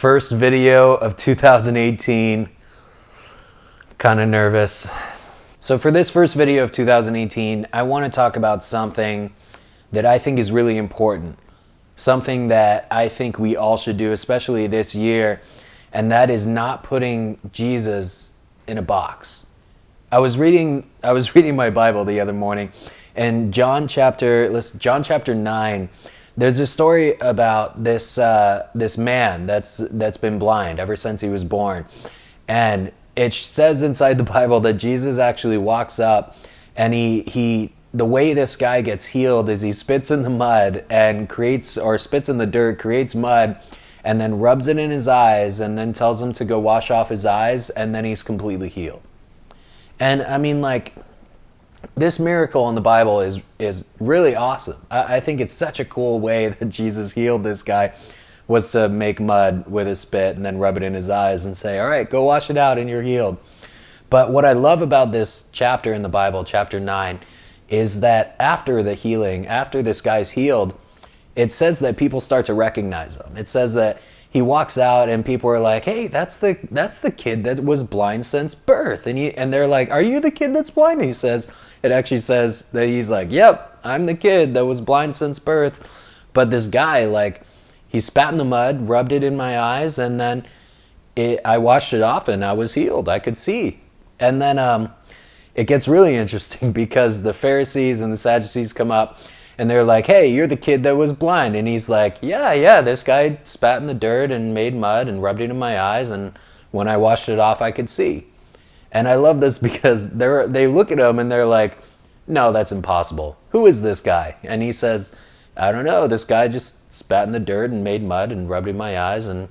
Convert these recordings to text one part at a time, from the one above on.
First video of 2018. Kind of nervous. So for this first video of 2018, I want to talk about something that I think is really important. Something that I think we all should do, especially this year, and that is not putting Jesus in a box. I was reading my Bible the other morning, and John chapter 9. There's a story about this man that's been blind ever since he was born, and it says inside the Bible that Jesus actually walks up, and he the way this guy gets healed is he spits in the mud and spits in the dirt, creates mud, and then rubs it in his eyes, and then tells him to go wash off his eyes, and then he's completely healed. And I mean, like, this miracle in the Bible is really awesome. I think it's such a cool way that Jesus healed this guy, was to make mud with his spit and then rub it in his eyes and say, all right, go wash it out and you're healed. But what I love about this chapter in the Bible, chapter 9, is that after the healing, after this guy's healed, it says that people start to recognize him. It says that he walks out and people are like, hey, that's the kid that was blind since birth. And they're like, are you the kid that's blind? And it actually says that he's like, yep, I'm the kid that was blind since birth. But this guy, like, he spat in the mud, rubbed it in my eyes, and then I washed it off and I was healed. I could see. And then it gets really interesting because the Pharisees and the Sadducees come up and they're like, hey, you're the kid that was blind. And he's like, yeah, this guy spat in the dirt and made mud and rubbed it in my eyes, and when I washed it off, I could see. And I love this because they look at him and they're like, no, that's impossible. Who is this guy? And he says, I don't know. This guy just spat in the dirt and made mud and rubbed it in my eyes, and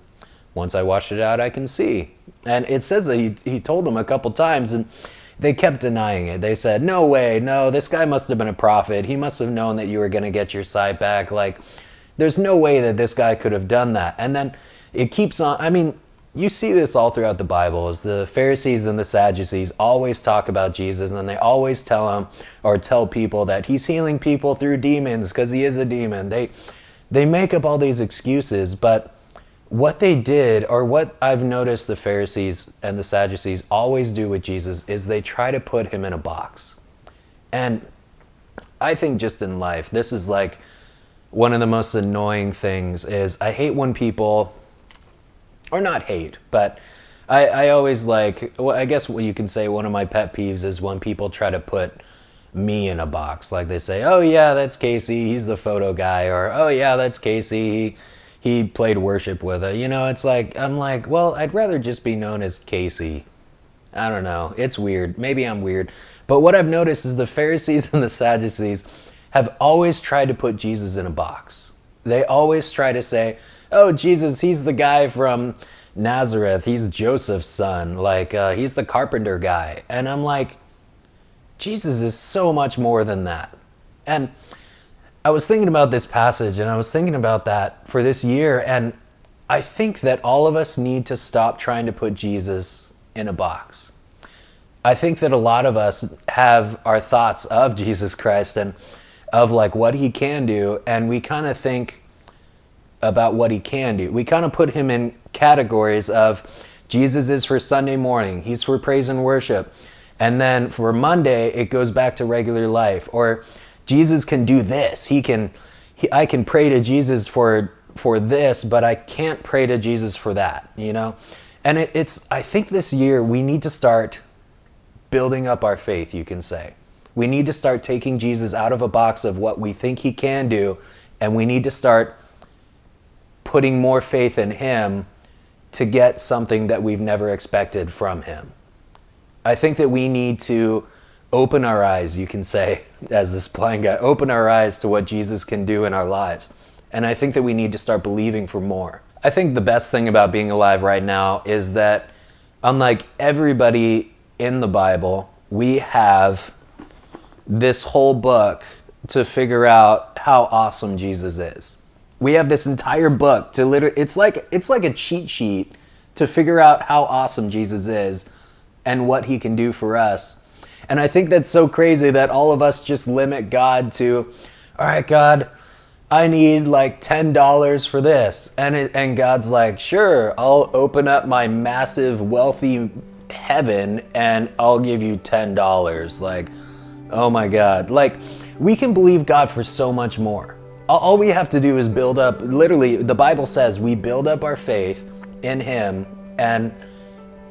once I washed it out, I can see. And it says that he told them a couple times, and they kept denying it. They said, no way, no, this guy must have been a prophet. He must have known that you were going to get your sight back. Like, there's no way that this guy could have done that. And then it keeps on. I mean, you see this all throughout the Bible, is the Pharisees and the Sadducees always talk about Jesus, and then they always tell people that he's healing people through demons because he is a demon. They make up all these excuses, but what they did, or what I've noticed the Pharisees and the Sadducees always do with Jesus, is they try to put him in a box. And I think just in life, this is like one of the most annoying things is I hate when people, or not hate, but I always like, well, I guess what you can say one of my pet peeves is when people try to put me in a box. Like they say, oh yeah, that's Casey, he's the photo guy, or oh yeah, that's Casey, he played worship with it. You know, it's like, I'm like, well, I'd rather just be known as Casey. I don't know, it's weird, maybe I'm weird. But what I've noticed is the Pharisees and the Sadducees have always tried to put Jesus in a box. They always try to say, oh, Jesus, he's the guy from Nazareth, he's Joseph's son, like he's the carpenter guy. And I'm like, Jesus is so much more than that. And I was thinking about this passage, and I was thinking about that for this year, and I think that all of us need to stop trying to put Jesus in a box. I think that a lot of us have our thoughts of Jesus Christ and of like what he can do, and we kind of think about what he can do. We kind of put him in categories of Jesus is for Sunday morning, he's for praise and worship, and then for Monday it goes back to regular life. Or Jesus can do this. I can pray to Jesus for this, but I can't pray to Jesus for that, you know? And I think this year we need to start building up our faith, you can say. We need to start taking Jesus out of a box of what we think he can do, and we need to start putting more faith in him to get something that we've never expected from him. I think that we need to open our eyes, you can say, as this blind guy, open our eyes to what Jesus can do in our lives. And I think that we need to start believing for more. I think the best thing about being alive right now is that, unlike everybody in the Bible, we have this whole book to figure out how awesome Jesus is. We have this entire book to literally, it's like a cheat sheet to figure out how awesome Jesus is and what he can do for us. And I think that's so crazy that all of us just limit God to, all right, God, I need like $10 for this. And God's like, sure, I'll open up my massive wealthy heaven and I'll give you $10. Like, oh my God. Like, we can believe God for so much more. All we have to do is build up, literally, the Bible says we build up our faith in Him, and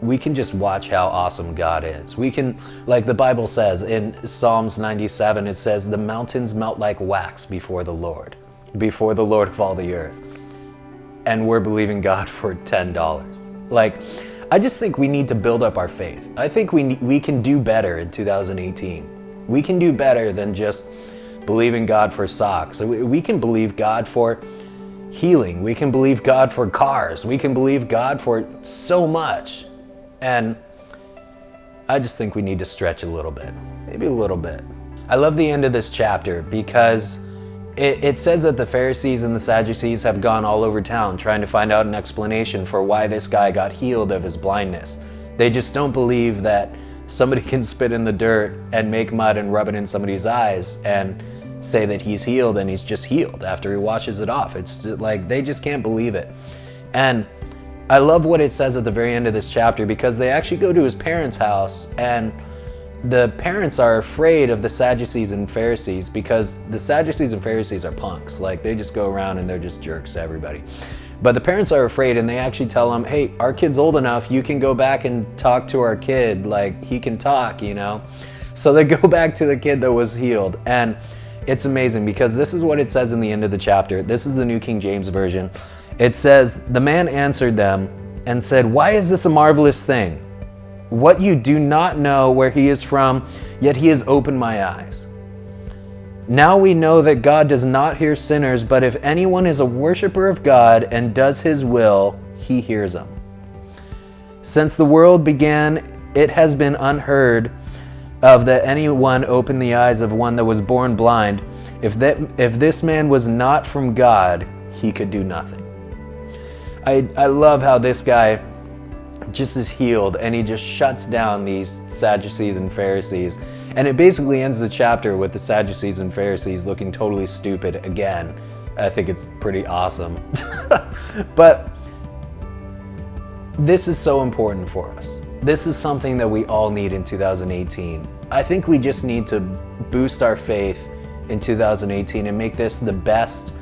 we can just watch how awesome God is. We can, like the Bible says in Psalms 97, it says, the mountains melt like wax before the Lord of all the earth. And we're believing God for $10. Like, I just think we need to build up our faith. I think we can do better in 2018. We can do better than just believing God for socks. We can believe God for healing. We can believe God for cars. We can believe God for so much. And I just think we need to stretch a little bit, maybe a little bit. I love the end of this chapter because it says that the Pharisees and the Sadducees have gone all over town trying to find out an explanation for why this guy got healed of his blindness. They just don't believe that somebody can spit in the dirt and make mud and rub it in somebody's eyes and say that he's healed, and he's just healed after he washes it off. It's like they just can't believe it. And I love what it says at the very end of this chapter, because they actually go to his parents' house, and the parents are afraid of the Sadducees and Pharisees, because the Sadducees and Pharisees are punks. Like, they just go around and they're just jerks to everybody. But the parents are afraid, and they actually tell him, hey, our kid's old enough, you can go back and talk to our kid. Like, he can talk, you know? So they go back to the kid that was healed. And it's amazing, because this is what it says in the end of the chapter. This is the New King James Version. It says, the man answered them and said, why is this a marvelous thing? What you do not know where he is from, yet he has opened my eyes. Now we know that God does not hear sinners, but if anyone is a worshiper of God and does his will, he hears him. Since the world began, it has been unheard of that anyone opened the eyes of one that was born blind. If this man was not from God, he could do nothing. I love how this guy just is healed, and he just shuts down these Sadducees and Pharisees. And it basically ends the chapter with the Sadducees and Pharisees looking totally stupid again. I think it's pretty awesome. But this is so important for us. This is something that we all need in 2018. I think we just need to boost our faith in 2018 and make this the best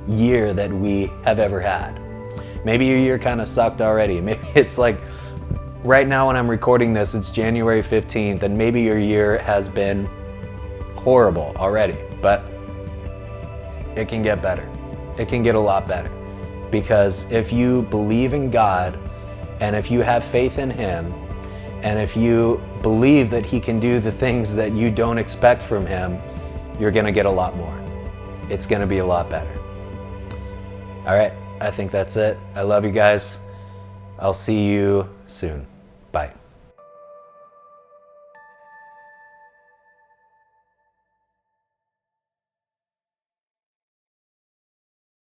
year that we have ever had. Maybe your year kind of sucked already. Maybe it's like right now when I'm recording this, it's January 15th, and maybe your year has been horrible already, but it can get better. It can get a lot better, because if you believe in God, and if you have faith in Him, and if you believe that He can do the things that you don't expect from Him, you're going to get a lot more. It's going to be a lot better. All right, I think that's it. I love you guys. I'll see you soon.